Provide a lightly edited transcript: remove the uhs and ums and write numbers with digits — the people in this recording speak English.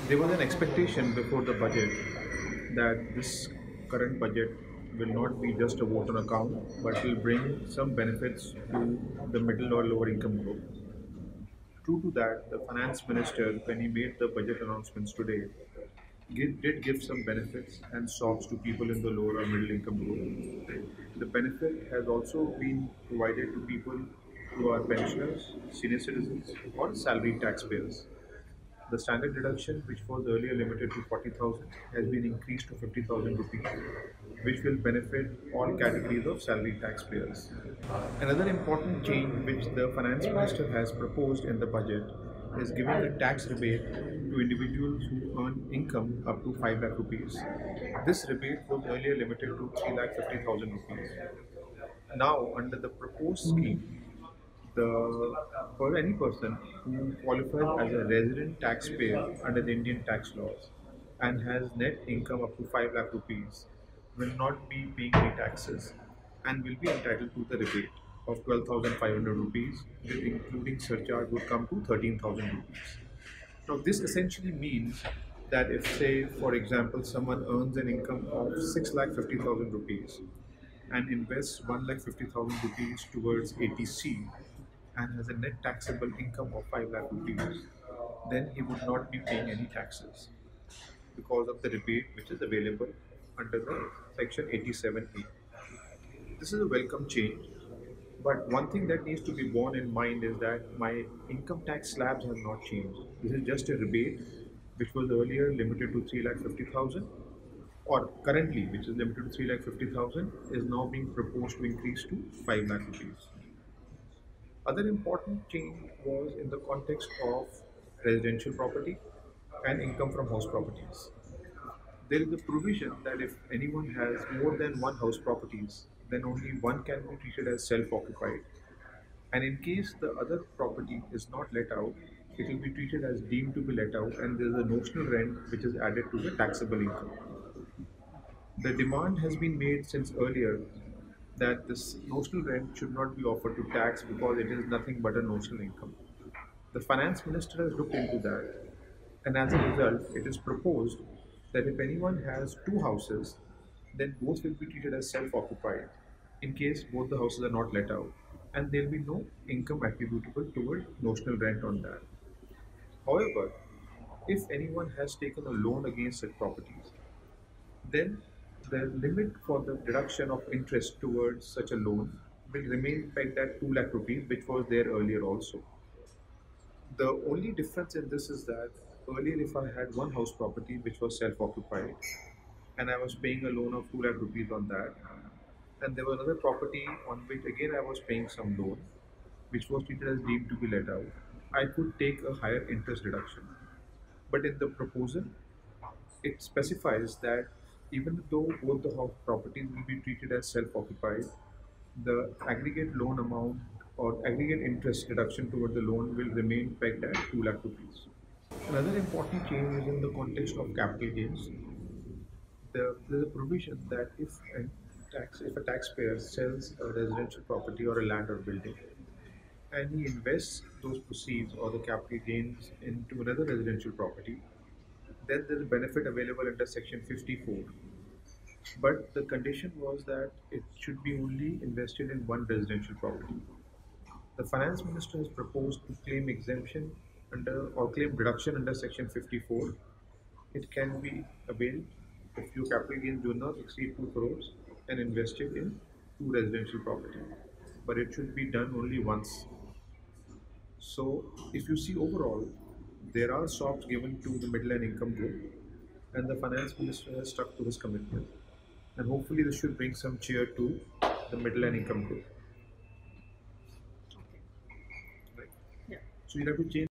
There was an expectation before the budget that this current budget will not be just a vote on account, but will bring some benefits to the middle or lower income group. True to that, the finance minister, when he made the budget announcements today, did give some benefits and softs to people in the lower or middle income group. The benefit has also been provided to people who are pensioners, senior citizens, or salaried taxpayers. The standard deduction, which was earlier limited to 40,000, has been increased to 50,000 rupees, which will benefit all categories of salaried taxpayers. Another important change which the finance minister has proposed in the budget is giving a tax rebate to individuals who earn income up to 5 lakh rupees. This rebate was earlier limited to 3 lakh 50,000 rupees. Now, under the proposed scheme, the for any person who qualifies as a resident taxpayer under the Indian tax laws and has net income up to 5 lakh rupees will not be paying any taxes and will be entitled to the rebate of 12,500 rupees, with including surcharge would come to 13,000 rupees. Now, this essentially means that if, say, for example, someone earns an income of 6 lakh 50,000 rupees and invests 1 lakh 50,000 rupees towards ATC and has a net taxable income of 5 lakh rupees, then he would not be paying any taxes because of the rebate which is available under the section 87A. This is a welcome change, but one thing that needs to be borne in mind is that my income tax slabs have not changed. This is just a rebate which was earlier limited to 3 lakh 50,000, or currently which is limited to 3 lakh 50,000 is now being proposed to increase to 5 lakh rupees. Other important change was in the context of residential property and income from house properties. There is a provision that if anyone has more than one house properties, then only one can be treated as self-occupied. And in case the other property is not let out, it will be treated as deemed to be let out, and there is a notional rent which is added to the taxable income. The demand has been made since earlier that this notional rent should not be offered to tax because it is nothing but a notional income. The finance minister has looked into that, and as a result, it is proposed that if anyone has two houses, then both will be treated as self occupied in case both the houses are not let out, and there will be no income attributable toward notional rent on that. However, if anyone has taken a loan against such properties, then the limit for the deduction of interest towards such a loan will remain pegged at 2 lakh rupees, which was there earlier also. The only difference in this is that earlier, if I had one house property which was self occupied and I was paying a loan of 2 lakh rupees on that, and there was another property on which again I was paying some loan which was treated as deemed to be let out, I could take a higher interest deduction. But in the proposal, it specifies that even though both the house properties will be treated as self-occupied, the aggregate loan amount or aggregate interest deduction toward the loan will remain pegged at 2 lakh rupees. Another important change is in the context of capital gains. There's a provision that if a taxpayer sells a residential property or a land or building, and he invests those proceeds or the capital gains into another residential property, then there's a benefit available under section 54. But the condition was that it should be only invested in one residential property. The finance minister has proposed to claim exemption under or claim reduction under section 54. It can be availed if your capital gains do not exceed 2 crores and invested in two residential property. But it should be done only once. So if you see overall, there are softs given to the middle and income group, and the finance minister has stuck to his commitment. And hopefully, this should bring some cheer to the middle and income group. Right? Yeah. So you have to change.